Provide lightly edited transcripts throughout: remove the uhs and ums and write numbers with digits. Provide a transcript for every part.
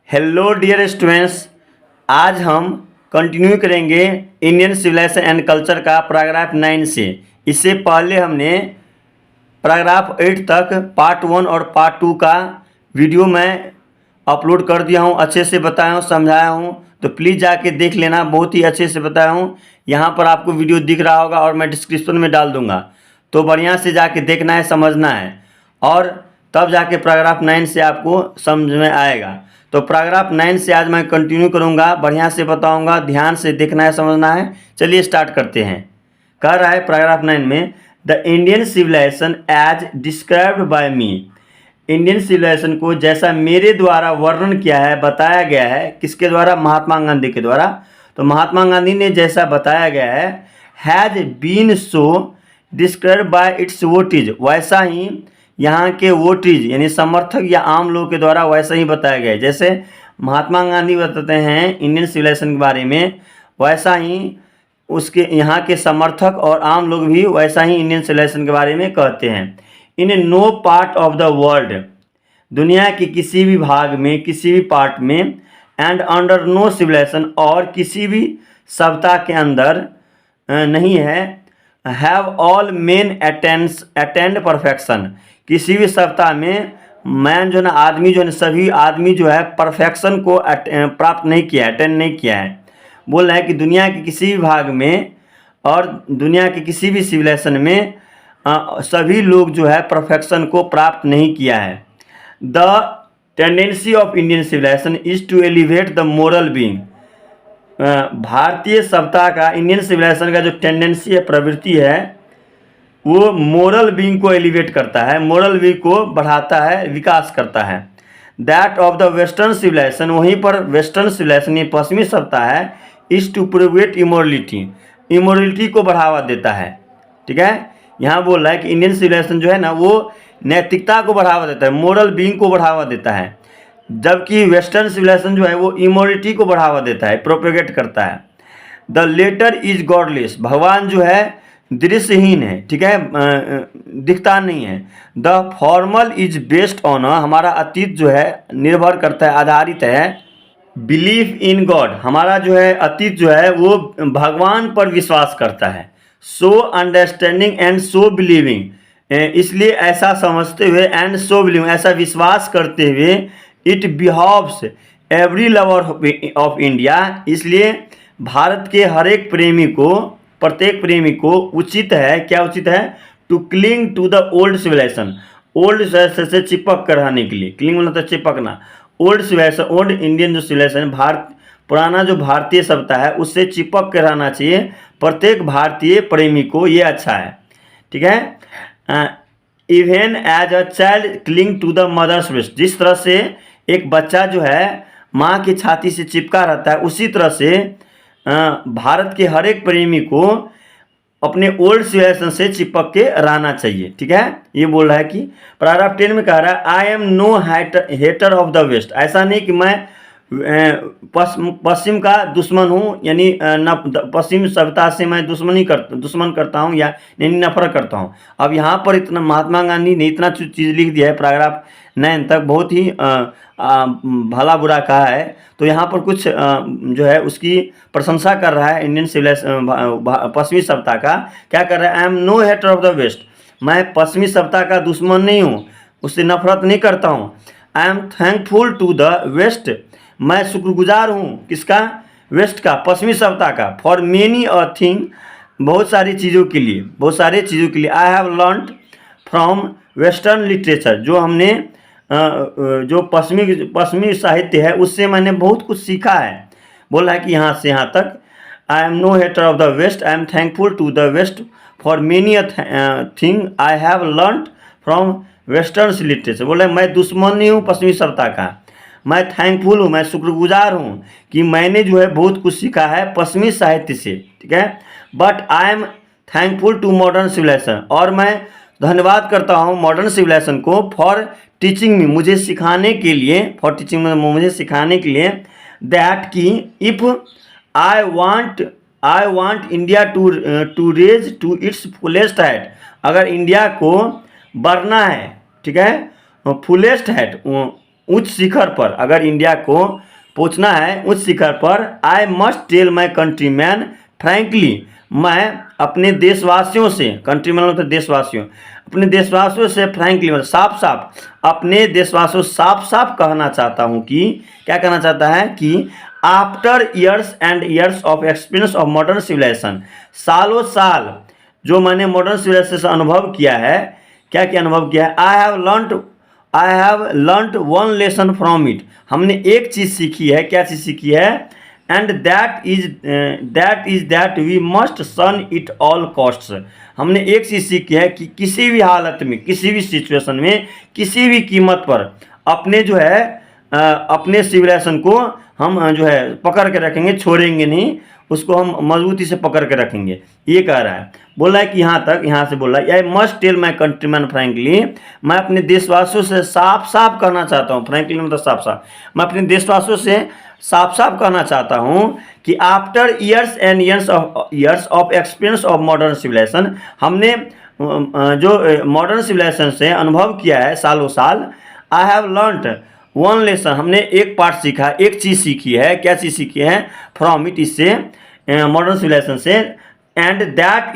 Hello dear students, आज हम continue करेंगे इंडियन सिविलाइजेशन एंड कल्चर का पैराग्राफ 9 से। इससे पहले हमने पैराग्राफ 8 तक पार्ट 1 और पार्ट 2 का वीडियो मैं अपलोड कर दिया हूँ, अच्छे से बताया हूँ, समझाया हूँ, तो प्लीज़ जाके देख लेना। बहुत ही अच्छे से बताया हूँ। यहाँ पर आपको वीडियो दिख रहा होगा और मैं डिस्क्रिप्शन में डाल दूँगा, तो बढ़िया से जाके देखना है, समझना है, और तब जाके पैराग्राफ 9 से आपको समझ में आएगा। तो पैराग्राफ 9 से आज मैं कंटिन्यू करूँगा, बढ़िया से बताऊँगा, ध्यान से देखना है, समझना है। चलिए स्टार्ट करते हैं। कह रहा है पैराग्राफ 9 में, the Indian civilization as described by me. Indian civilization को जैसा मेरे द्वारा वर्णन किया है, बताया गया है, किसके द्वारा? महात्मा गांधी के द्वारा। तो महात्मा गांधी ने जैसा बताया गया है, has been so described by its votaries, वैसा ही यहाँ के वोटिज यानी समर्थक या आम लोगों के द्वारा वैसा ही बताया गया है। जैसे महात्मा गांधी बताते हैं इंडियन सिविलाइजेशन के बारे में, वैसा ही उसके यहाँ के समर्थक और आम लोग भी वैसा ही इंडियन सिविलाइजेशन के बारे में कहते हैं। In no part of the world, दुनिया के किसी भी भाग में, किसी भी पार्ट में, एंड अंडर नो सिविलाइजेशन, और किसी भी सभ्यता के अंदर नहीं है, have all main attend perfection, किसी भी सभ्यता में मैन जो है, आदमी जो है, सभी आदमी जो है परफेक्शन को प्राप्त नहीं किया है, अटेंड नहीं किया है। बोल रहा है कि दुनिया के किसी भी भाग में और दुनिया के किसी भी सिविलाइजेशन में सभी लोग जो है परफेक्शन को प्राप्त नहीं किया है। The tendency of Indian civilization is to elevate the moral being, भारतीय सभ्यता का, इंडियन सिविलाइजेशन का जो टेंडेंसी है, प्रवृत्ति है, वो मोरल बीइंग को एलिवेट करता है, मोरल बीइंग को बढ़ाता है, विकास करता है। That of the western civilization, वहीं पर वेस्टर्न सिविलाइजेशन ये पश्चिमी सभ्यता है, is to propagate immorality, immorality को बढ़ावा देता है। ठीक है, यहाँ बोल रहा है कि इंडियन सिविलाइजेशन जो है ना, वो नैतिकता को बढ़ावा देता है, मोरल बीइंग को बढ़ावा देता है, जबकि वेस्टर्न सिविलाइजेशन जो है वो इमोरलिटी को बढ़ावा देता है, प्रोपेगेट करता है। द लेटर इज गॉडलेस, भगवान जो है दृश्यहीन है, ठीक है, दिखता नहीं है। The formal is based on, हमारा अतीत जो है निर्भर करता है, आधारित है, बिलीफ इन गॉड, हमारा जो है अतीत जो है वो भगवान पर विश्वास करता है। So understanding and so believing, इसलिए ऐसा समझते हुए, एंड सो बिलीविंग, ऐसा विश्वास करते हुए, it behaves every lover of India, इसलिए भारत के हर एक प्रेमी को, प्रत्येक प्रेमी को उचित है, क्या उचित है? To cling to the old civilization, old civilization से चिपक कर रहने के लिए। क्लिंग मतलब चिपकना। ओल्ड सिविलाइजेशन, ओल्ड इंडियन जो सिविलाइजेशन, भारत, पुराना जो भारतीय सभ्यता है, उससे चिपक कर रहना चाहिए प्रत्येक भारतीय प्रेमी को, ये अच्छा है। ठीक है, even as a child cling to the mother's breast, जिस तरह से एक बच्चा जो है माँ की छाती से चिपका रहता है, उसी तरह से भारत के हर एक प्रेमी को अपने ओल्ड सिविलाइजेशन से चिपक के रहना चाहिए। ठीक है, ये बोल रहा है कि पैराग्राफ 10 में कह रहा है, I am no hater of the West, ऐसा नहीं कि मैं पश्चिम का दुश्मन हूँ, यानी पश्चिम सभ्यता से मैं दुश्मन करता हूँ, या यानी नफरत करता हूँ। अब यहाँ पर इतना महात्मा गांधी ने इतना चीज़ लिख दिया है, पैराग्राफ 9 तक बहुत ही भला बुरा कहा है। तो यहाँ पर कुछ जो है उसकी प्रशंसा कर रहा है इंडियन सिविलाइजेशन, पश्चिमी सभ्यता का। क्या कर रहा है? I am no hater of the West, मैं पश्चिमी सभ्यता का दुश्मन नहीं हूँ, उससे नफरत नहीं करता हूँ। I am thankful to the West, मैं शुक्रगुजार हूँ, किसका? वेस्ट का, पश्चिमी सभ्यता का। फॉर मेनी अ थिंग, बहुत सारी चीज़ों के लिए, बहुत सारे चीज़ों के लिए। आई have learned from western literature, जो हमने जो पश्चिमी साहित्य है उससे मैंने बहुत कुछ सीखा है। बोला है कि यहाँ से यहाँ तक, I am no hater of the West, I am thankful to the West for many a thing I have learned from western literature. बोला मैं दुश्मन नहीं हूँ पश्चिमी सभ्यता का, मैं थैंकफुल हूँ, मैं शुक्रगुजार हूँ कि मैंने जो है बहुत कुछ सीखा है पश्चिमी साहित्य से। ठीक है, but I am thankful to modern civilization, और मैं धन्यवाद करता हूँ मॉडर्न सिविलाइजेशन को, फॉर टीचिंग मी, मुझे सिखाने के लिए, फॉर टीचिंग में मुझे सिखाने के लिए, दैट कि if I want India to raise to its fullest height, अगर इंडिया को बढ़ना है, ठीक है, फुलेस्ट हाइट, उच्च शिखर पर, अगर इंडिया को पहुंचना है उच्च शिखर पर, I must tell my countryman frankly, मैं अपने देशवासियों से, कंट्रीमैन मतलब देशवासियों, अपने देशवासियों से फ्रैंकली मतलब साफ साफ, अपने देशवासियों साफ साफ कहना चाहता हूँ कि, क्या कहना चाहता है कि after years and years of experience of modern civilization, सालों साल जो मैंने मॉडर्न सिविलाइजेशन से अनुभव किया है, क्या क्या अनुभव किया है, I have learned one lesson from it, हमने एक चीज़ सीखी है, क्या चीज़ सीखी है, and that is that we must shun it all costs, हमने एक चीज़ सीखी है कि किसी भी हालत में, किसी भी सिचुएशन में, किसी भी कीमत पर अपने जो है अपने सिविलाइजेशन को हम जो है पकड़ के रखेंगे, छोड़ेंगे नहीं, उसको हम मजबूती से पकड़ के रखेंगे, ये कह रहा है। बोल रहा है कि यहाँ तक, यहाँ से बोल रहा है I must tell my countryman frankly, मैं अपने देशवासियों से साफ साफ कहना चाहता हूँ, फ्रैंकली मतलब साफ साफ, मैं अपने देशवासियों से साफ साफ कहना चाहता हूँ कि after years and years of experience of modern civilization, हमने जो मॉडर्न सिविलाइजेशन से अनुभव किया है सालों साल, आई हैव लर्नड वन लेसन, हमने एक पार्ट सीखा, एक चीज़ सीखी है, क्या चीज़ सीखी है, फ्रॉम इट, इससे मॉडर्न सिविलाइजेशन से, and that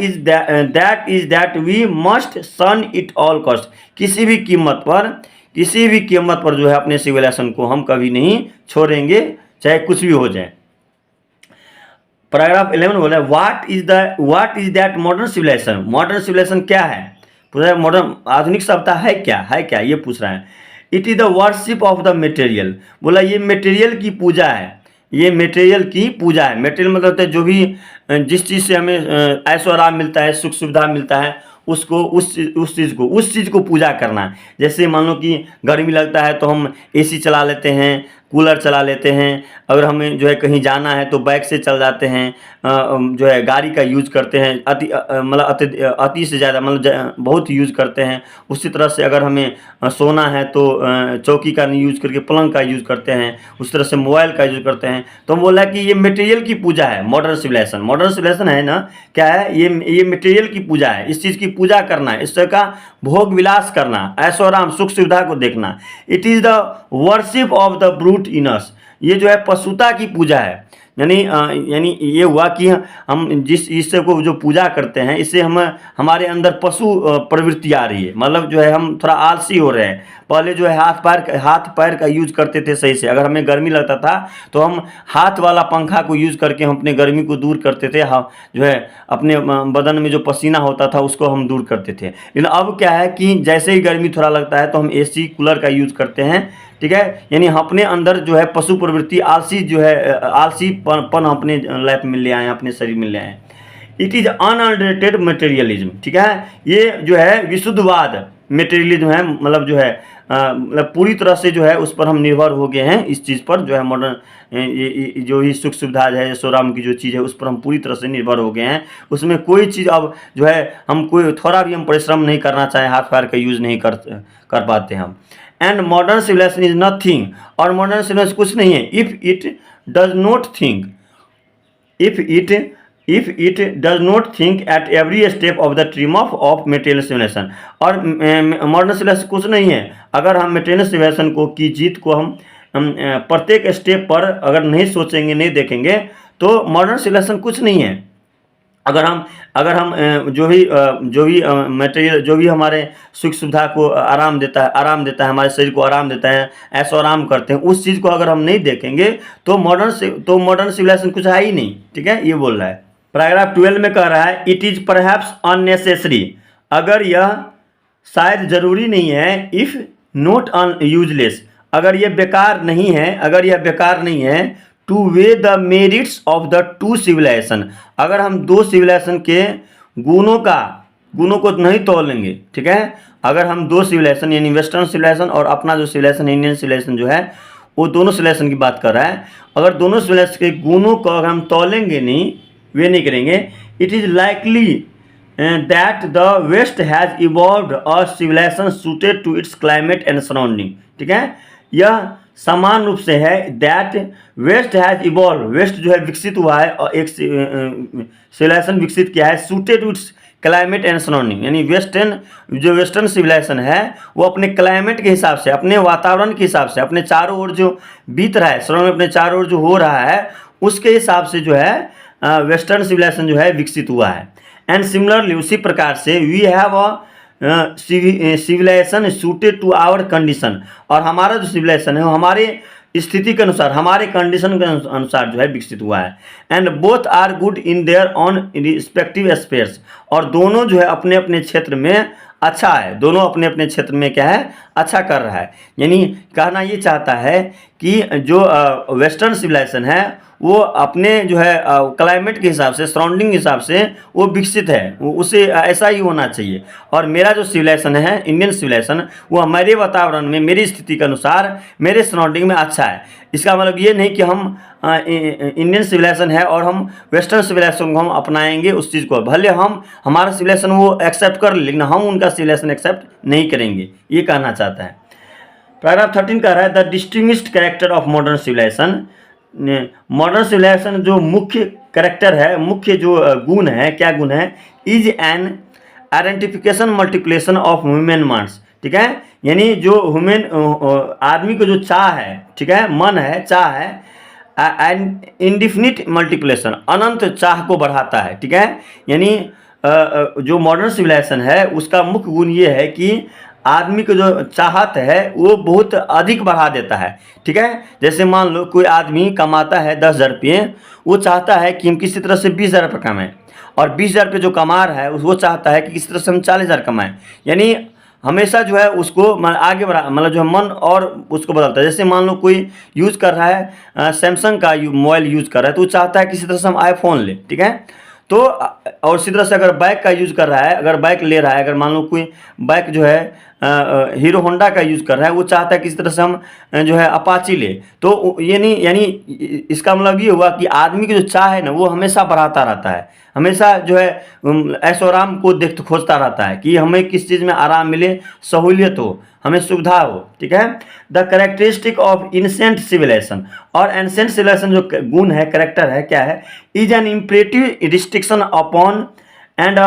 is that we must shun it all cost, किसी भी कीमत पर जो है अपने सिविलाइजेशन को हम कभी नहीं छोड़ेंगे, चाहे कुछ भी हो जाए। पैराग्राफ 11 बोला what is that modern civilisation, modern civilization क्या है, पूरा मॉडर्न आधुनिक सभ्यता है क्या, ये पूछ रहा है। It is the worship of the material, बोला ये मटेरियल की पूजा है, ये मटेरियल की पूजा है। मटेरियल मतलब होता है जो भी जिस चीज़ से हमें ऐशो आराम मिलता है, सुख सुविधा मिलता है, उसको उस चीज़ को पूजा करना है। जैसे मान लो कि गर्मी लगता है तो हम एसी चला लेते हैं, कूलर चला लेते हैं, अगर हमें जो है कहीं जाना है तो बाइक से चल जाते हैं, जो है गाड़ी का यूज़ करते हैं, अति से ज़्यादा मतलब बहुत यूज़ करते हैं। उसी तरह से अगर हमें सोना है तो चौकी का नहीं यूज़ करके पलंग का यूज़ करते हैं, उस तरह से मोबाइल का यूज़ करते हैं। तो हम बोला कि ये मटेरियल की पूजा है मॉडर्न सिविलाइजेशन है ना, क्या है ये मटेरियल की पूजा है, इस चीज़ की पूजा करना है, इस तरह का भोग विलास करना, ऐशो आराम सुख सुविधा को देखना। It is the worship of the brute in us, ये जो है पशुता की पूजा है, यानी ये हुआ कि हम जिस ईश्वर को जो पूजा करते हैं, इससे हमारे अंदर पशु प्रवृत्ति आ रही है, मतलब जो है हम थोड़ा आलसी हो रहे हैं। पहले जो है हाथ पैर का यूज करते थे सही से, अगर हमें गर्मी लगता था तो हम हाथ वाला पंखा को यूज़ करके हम अपने गर्मी को दूर करते थे, जो है अपने बदन में जो पसीना होता था उसको हम दूर करते थे। लेकिन अब क्या है कि जैसे ही गर्मी थोड़ा लगता है तो हम एसी कूलर का यूज़ करते हैं, ठीक है, यानी अपने अंदर जो है पशु प्रवृत्ति आलसीपन अपने लाइफ में ले आए, अपने शरीर में ले आए। इट इज़ अनअडल्टेड मटेरियलिज्म, ठीक है, ये जो है विशुद्धवाद मटेरियलिज्म है, मतलब जो है मतलब पूरी तरह से जो है उस पर हम निर्भर हो गए हैं, इस चीज़ पर जो है मॉडर्न ये जो ही सुख सुविधा है, ऐशोआराम की जो चीज़ है उस पर हम पूरी तरह से निर्भर हो गए हैं। उसमें कोई चीज़ अब जो है हम कोई थोड़ा भी हम परिश्रम नहीं करना चाहें, हाथ पैर का यूज़ नहीं कर पाते हम। And modern civilization is nothing, और मॉडर्न सिविलाइजेशन कुछ नहीं है, if it does not think at every step of the triumph of material civilization. और मॉडर्न सिविलाइजेशन कुछ नहीं है अगर हम मटेरियल सिविलाइजेशन को की जीत को हम प्रत्येक स्टेप पर अगर नहीं सोचेंगे, नहीं देखेंगे, तो मॉडर्न सिविलाइजेशन कुछ नहीं है। अगर हम जो भी मटेरियल जो भी हमारे सुख सुविधा को आराम देता है, हमारे शरीर को आराम देता है, ऐशो आराम करते हैं, उस चीज़ को अगर हम नहीं देखेंगे तो मॉडर्न सिविलाइजेशन कुछ है ही नहीं, ठीक है, ये बोल रहा है। पैराग्राफ 12 में कह रहा है इट इज़ परहैप्स अननेसेसरी, अगर यह शायद ज़रूरी नहीं है, इफ़ नॉट यूजलेस, अगर यह बेकार नहीं है, to weigh the merits of the two civilization, अगर हम दो सिविलाइजेशन के गुणों को नहीं तोलेंगे, ठीक है, अगर हम दो सिविलाइजेशन यानी वेस्टर्न सिविलाइजेशन और अपना जो सिविलाइजेशन इंडियन सिविलाइजेशन जो है वो दोनों सिविलाइजेशन की बात कर रहा है, अगर दोनों सिविलाइजेशन के गुणों को अगर हम तोलेंगे नहीं, वे नहीं करेंगे, it is likely that the West has evolved a civilisation suited to its climate and surrounding, ठीक है, यह समान रूप से है that West has evolve, West जो है विकसित हुआ है और एक सिविलाइजेशन विकसित किया है, suited to its climate and surrounding, यानी वेस्टर्न सिविलाइजेशन है वो अपने क्लाइमेट के हिसाब से, अपने वातावरण के हिसाब से, अपने चारों ओर जो बीत रहा है, सराउंड में अपने चारों ओर जो हो रहा है उसके हिसाब से जो है वेस्टर्न सिविलाइजेशन जो है विकसित हुआ है। एंड सिमिलरली उसी प्रकार से we have a civilisation suited to our condition, और हमारा जो सिविलाइजेशन है वो हमारे स्थिति के अनुसार, हमारे कंडीशन के अनुसार जो है विकसित हुआ है। And both are good in their on respective spheres, और दोनों जो है अपने अपने क्षेत्र में अच्छा है, दोनों अपने अपने क्षेत्र में क्या है अच्छा कर रहा है। यानी कहना ये चाहता है कि जो वेस्टर्न सिविलाइजेशन है वो अपने जो है क्लाइमेट के हिसाब से, सराउंडिंग के हिसाब से वो विकसित है, वो उसे ऐसा ही होना चाहिए। और मेरा जो सिविलाइजेशन है इंडियन सिविलाइजेशन वो हमारे वातावरण में, मेरी स्थिति के अनुसार, मेरे सराउंडिंग में अच्छा है। इसका मतलब ये नहीं कि हम इंडियन सिविलाइजेशन है और हम वेस्टर्न सिविलाइजेशन को हम अपनाएंगे उस चीज़ को, भले हम हमारा सिविलाइजेशन वो एक्सेप्ट कर लेकिन हम उनका सिविलाइजेशन एक्सेप्ट नहीं करेंगे, ये कहना चाहता है। पैराग्राफ 13 कह रहा है the distinguished character of modern civilisation. Modern civilisation जो मुख्य कैरेक्टर है, मुख्य जो गुण है, क्या गुण है, is N identification multiplication of human minds, ठीक है। यानी जो ह्यूमन आदमी को जो चाह है, ठीक है, मन है, चाह है, एंड इंडिफिनिट मल्टीप्लिकेशन, अनंत चाह को बढ़ाता है, ठीक है। यानी जो मॉडर्न सिविलाइजेशन है उसका मुख्य गुण ये है कि आदमी को जो चाहत है वो बहुत अधिक बढ़ा देता है, ठीक है। जैसे मान लो कोई आदमी कमाता है 10,000 रुपये, वो चाहता है कि हम किसी तरह से 20,000 रुपये कमाएँ, और 20,000 रुपये जो कमा रहा है वो चाहता है कि किसी तरह से हम 40,000 कमाएँ। यानी हमेशा जो है उसको आगे बढ़ा, मतलब जो है मन और उसको बदलता है। जैसे मान लो कोई यूज़ कर रहा है सैमसंग का मोबाइल यूज़ कर रहा है, तो वो चाहता है किसी तरह से हम आईफोन ले, ठीक है। तो और इसी तरह से अगर बाइक का यूज़ कर रहा है, अगर बाइक ले रहा है, अगर मान लो कोई बाइक जो है हीरो होंडा का यूज़ कर रहा है, वो चाहता है किसी तरह से हम जो है अपाची ले। तो ये नहीं, यानी इसका मतलब ये हुआ कि आदमी की जो चाह है ना वो हमेशा बढ़ाता रहता है, हमेशा जो है ऐशो आराम को खोजता रहता है कि हमें किस चीज़ में आराम मिले, सहूलियत हो, हमें सुविधा हो, ठीक है। The characteristic of ancient civilisation, और एंशिएंट सिविलाइजेशन जो गुण है, कैरेक्टर है, क्या है, is an imperative restriction upon and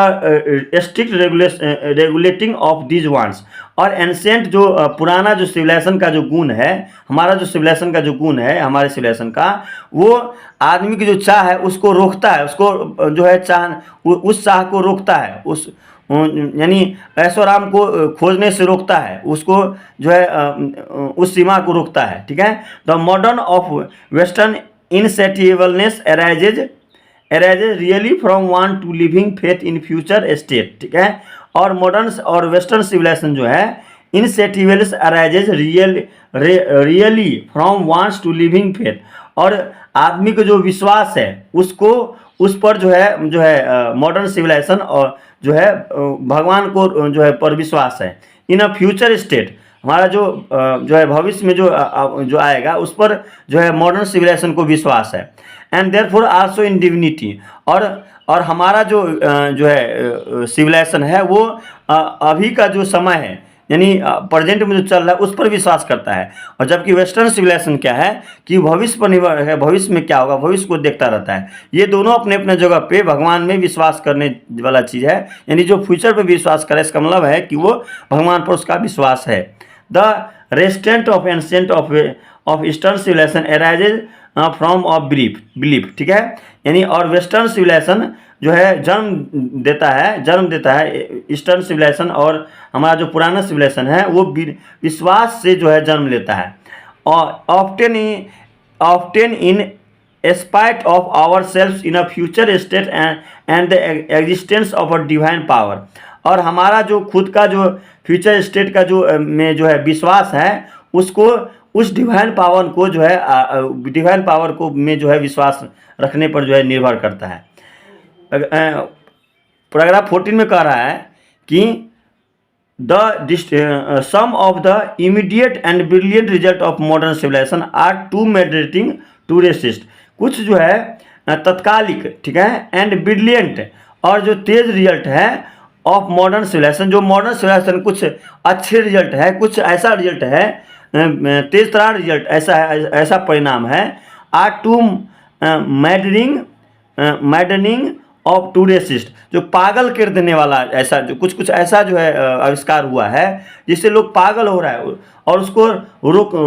strict regulating of these wants. और एंशिएंट जो पुराना जो सिविलाइजेशन का जो गुण है, हमारा जो सिविलाइजेशन का जो गुण है, हमारे सिविलाइजेशन का, वो आदमी की जो चाह है उसको रोकता है, उसको जो है चाह, उस चाह को रोकता है, उस यानी ऐशो आराम को खोजने से रोकता है, उसको जो है उस सीमा को रोकता है, ठीक है। The modern of western insatiableness arises really from want to living faith in future state, ठीक है। और मॉडर्न और वेस्टर्न सिविलाइजेशन जो है insatiableness arises really from wants to living faith, और आदमी को जो विश्वास है उसको, उस पर जो है मॉडर्न सिविलाइजेशन और जो है भगवान को जो है पर विश्वास है। इन अ फ्यूचर स्टेट, हमारा जो है भविष्य में जो आएगा उस पर जो है मॉडर्न सिविलाइजेशन को विश्वास है। And therefore also in divinity, और हमारा जो है सिविलाइजेशन है वो अभी का जो समय है, यानी प्रेजेंट में जो चल रहा है उस पर विश्वास करता है। और जबकि वेस्टर्न सिविलाइजेशन क्या है कि भविष्य पर निर्भर है, भविष्य में क्या होगा, भविष्य को देखता रहता है। ये दोनों अपने अपने जगह पे भगवान में विश्वास करने वाला चीज़ है, यानी जो फ्यूचर पर विश्वास करे, इसका मतलब है कि वो भगवान पर उसका विश्वास है। The restraint of ancient of eastern civilisation arises from of belief, ठीक है। यानी और वेस्टर्न सिविलाइजेशन जो है जन्म देता है ईस्टर्न सिविलाइजेशन, और हमारा जो पुराना सिविलाइजेशन है वो विश्वास से जो है जन्म लेता है। और often in spite of our self in a future state and the existence of a divine power, और हमारा जो खुद का जो फ्यूचर स्टेट का जो में जो है विश्वास है, उसको उस डिवाइन पावर को जो है डिवाइन पावर को में जो है विश्वास रखने पर जो है निर्भर करता है। पैराग्राफ 14 में कह रहा है कि the sum of the immediate and brilliant result of modern civilisation are too meditating to resist, कुछ जो है तत्कालिक, ठीक है, एंड ब्रिलियंट, और जो तेज रिजल्ट है ऑफ मॉडर्न सिविलाइजेशन, जो मॉडर्न सिविलाइजेशन कुछ अच्छे रिजल्ट है, कुछ ऐसा रिजल्ट है, तेज तरार रिजल्ट ऐसा परिणाम है, are too maddening of to resist, जो पागल कर देने वाला ऐसा जो कुछ ऐसा जो है आविष्कार हुआ है जिससे लोग पागल हो रहा है और उसको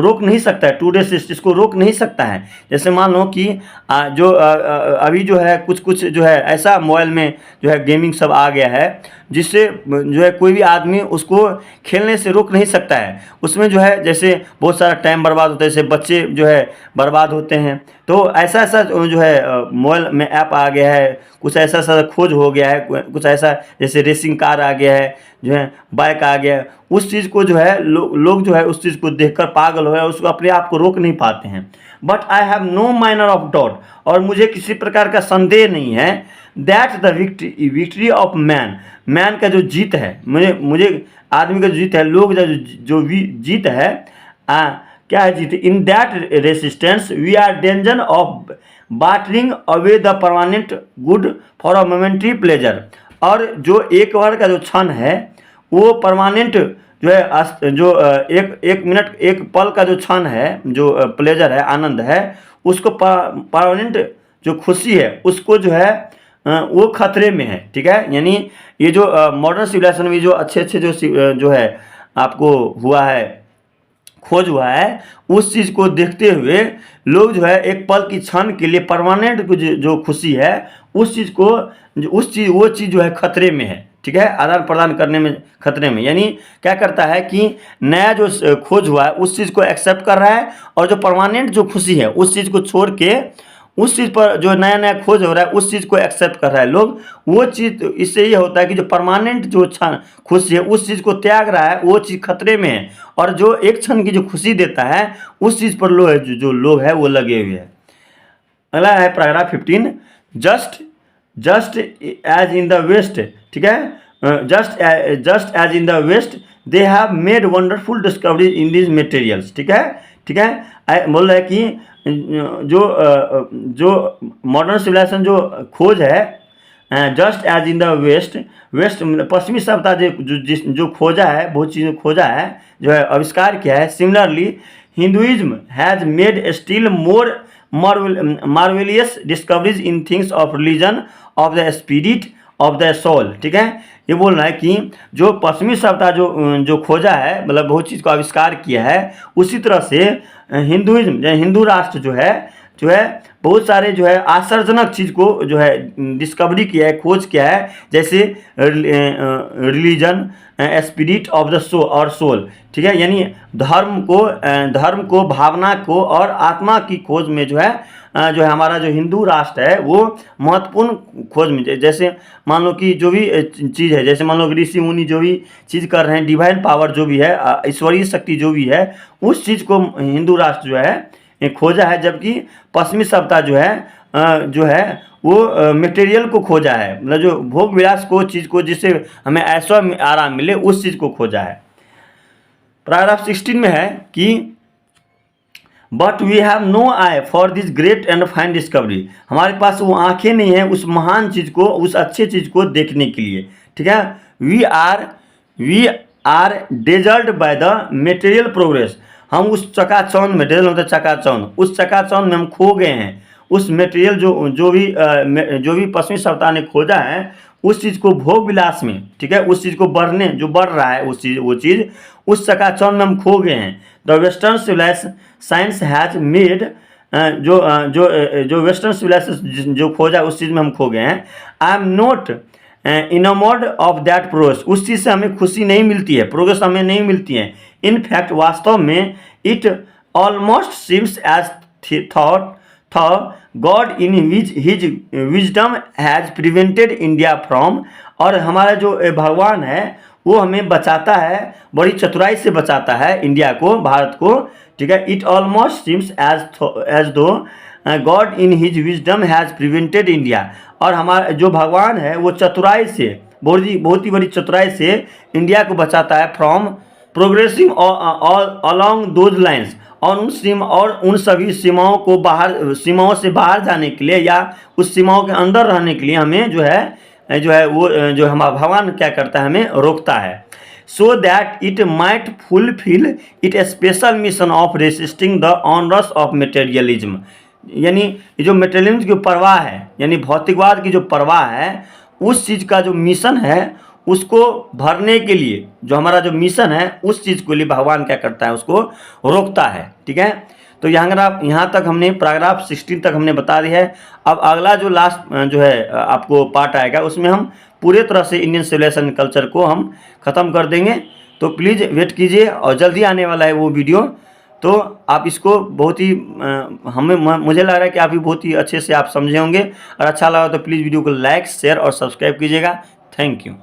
रोक नहीं सकता है। टू रेसिस्ट इसको रोक नहीं सकता है। जैसे मान लो कि अभी जो है कुछ जो है ऐसा मोबाइल में जो है गेमिंग सब आ गया है जिससे जो है कोई भी आदमी उसको खेलने से रोक नहीं सकता है। उसमें जो है जैसे बहुत सारा टाइम बर्बाद होता है, जैसे बच्चे जो है बर्बाद होते हैं। तो ऐसा जो है मोबाइल में ऐप आ गया है, कुछ ऐसा खोज हो गया है, कुछ ऐसा जैसे रेसिंग कार आ गया है, जो है बाइक आ गया है। उस चीज़ को जो है लोग जो है उस चीज़ को देखकर पागल हो है, उसको अपने आप को रोक नहीं पाते हैं। But I have no minor of doubt, और मुझे किसी प्रकार का संदेह नहीं है that the victory of man का जो जीत है, मुझे आदमी का जो जीत है, लोग जो जीत है, क्या है जीत, in that resistance we are danger of bartering away the permanent good for a momentary pleasure. और जो एक बार का जो क्षण है वो परमानेंट जो है जो एक मिनट एक पल का जो क्षण है, जो प्लेजर है, आनंद है, उसको परमानेंट जो खुशी है उसको जो है वो खतरे में है। ठीक है, यानी ये जो मॉडर्न सिविलाइजेशन में जो अच्छे जो है आपको हुआ है, खोज हुआ है, उस चीज़ को देखते हुए लोग जो है एक पल की क्षण के लिए परमानेंट जो खुशी है उस चीज़ को वो चीज़ जो है खतरे में है। ठीक है, आदान प्रदान करने में खतरे में, यानी क्या करता है कि नया जो खोज हुआ है उस चीज़ को एक्सेप्ट कर रहा है, और जो परमानेंट जो खुशी है उस चीज़ को छोड़ के उस चीज़ पर जो नया खोज हो रहा है उस चीज़ को एक्सेप्ट कर रहा है लोग। वो चीज़ इससे ये होता है कि जो परमानेंट जो क्षण खुशी है उस चीज़ को त्याग रहा है, वो चीज़ खतरे में है, और जो एक क्षण की जो खुशी देता है उस चीज़ पर जो लोग है वो लगे हुए हैं। अगला है paragraph 15, just as in the West. ठीक है, just as in the West they have made wonderful discoveries in these materials. ठीक है, बोल रहा है कि जो मॉडर्न सिविलाइजेशन जो खोज है, just as in the West पश्चिमी सभ्यता जो खोजा है, बहुत चीज़ें खोजा है, जो है आविष्कार किया है। Similarly Hinduism has made still more marvellous discoveries in things of religion of the spirit of the soul. ठीक है, ये बोल रहा है कि जो पश्चिमी सभ्यता जो खोजा है, मतलब बहुत चीज़ को आविष्कार किया है, उसी तरह से हिंदुइज्म हिंदू राष्ट्र जो है बहुत सारे जो है आश्चर्यजनक चीज़ को जो है डिस्कवरी किया है, खोज किया है, जैसे religion, spirit of the soul. ठीक है, यानी धर्म को, भावना को और आत्मा की खोज में जो है हमारा जो हिंदू राष्ट्र है वो महत्वपूर्ण खोज में, जैसे मान लो कि जो भी चीज़ है, जैसे मान लो ऋषि मुनि जो भी चीज़ कर रहे हैं, डिवाइन पावर जो भी है, ईश्वरीय शक्ति जो भी है, उस चीज़ को हिंदू राष्ट्र जो है खोजा है। जबकि पश्चिमी सभ्यता जो है वो मटेरियल को खोजा है, मतलब जो भोग विलास को चीज़ को जिससे हमें ऐसा आराम मिले उस चीज़ को खोजा है। पैराग्राफ 16 में है कि but we have no eye for this great and fine discovery, हमारे पास वो आंखें नहीं हैं उस महान चीज़ को, उस अच्छे चीज़ को देखने के लिए। ठीक है, we are dazzled by the material progress, हम उस चकाचौंध, मटेरियल होता है चकाचौंध, उस चकाचौंध में हम खो गए हैं। उस मटेरियल जो भी पश्चिमी सभ्यता ने खोजा है उस चीज़ को भोग विलास में, ठीक है, उस चीज़ को बढ़ रहा है वो चीज़ उस चकाचौंध में हम खो गए हैं। The western civilisation science has made जो वेस्टर्न सिविलाइजेशन जो खोजा उस चीज़ में हम खो गए हैं। I am not enamoured of that progress, उस चीज़ से हमें खुशी नहीं मिलती है, प्रोग्रेस हमें नहीं मिलती है। इन फैक्ट वास्तव में it almost seems as thought God in his wisdom has prevented India from, और हमारा जो भगवान है वो हमें बचाता है, बड़ी चतुराई से बचाता है इंडिया को, भारत को। ठीक है, इट ऑलमोस्ट सीम्स एज दो God in his wisdom has prevented India, और हमारा जो भगवान है वो चतुराई से, बहुत ही बड़ी चतुराई से इंडिया को बचाता है from progressing along those lines, और उन सभी सीमाओं से बाहर जाने के लिए या उस सीमाओं के अंदर रहने के लिए हमें जो है वो जो हमारा भगवान क्या करता है, हमें रोकता है। So that it might fulfil it special mission of resisting the honours of materialism, यानी ये जो मटेरियलिज्म की परवाह है, यानी भौतिकवाद की जो परवाह है, उस चीज़ का जो मिशन है उसको भरने के लिए, जो हमारा जो मिशन है उस चीज़ के लिए भगवान क्या करता है, उसको रोकता है। ठीक है, तो यहाँ तक हमने पैराग्राफ 16 तक हमने बता दिया है। अब अगला जो लास्ट जो है आपको पार्ट आएगा, उसमें हम पूरे तरह से इंडियन सिविलाइजेशन कल्चर को हम ख़त्म कर देंगे। तो प्लीज़ वेट कीजिए, और जल्दी आने वाला है वो वीडियो। तो आप इसको बहुत ही मुझे लग रहा है कि आप भी बहुत ही अच्छे से आप समझे होंगे। और अच्छा लगा तो प्लीज़ वीडियो को लाइक, शेयर और सब्सक्राइब कीजिएगा। Thank you.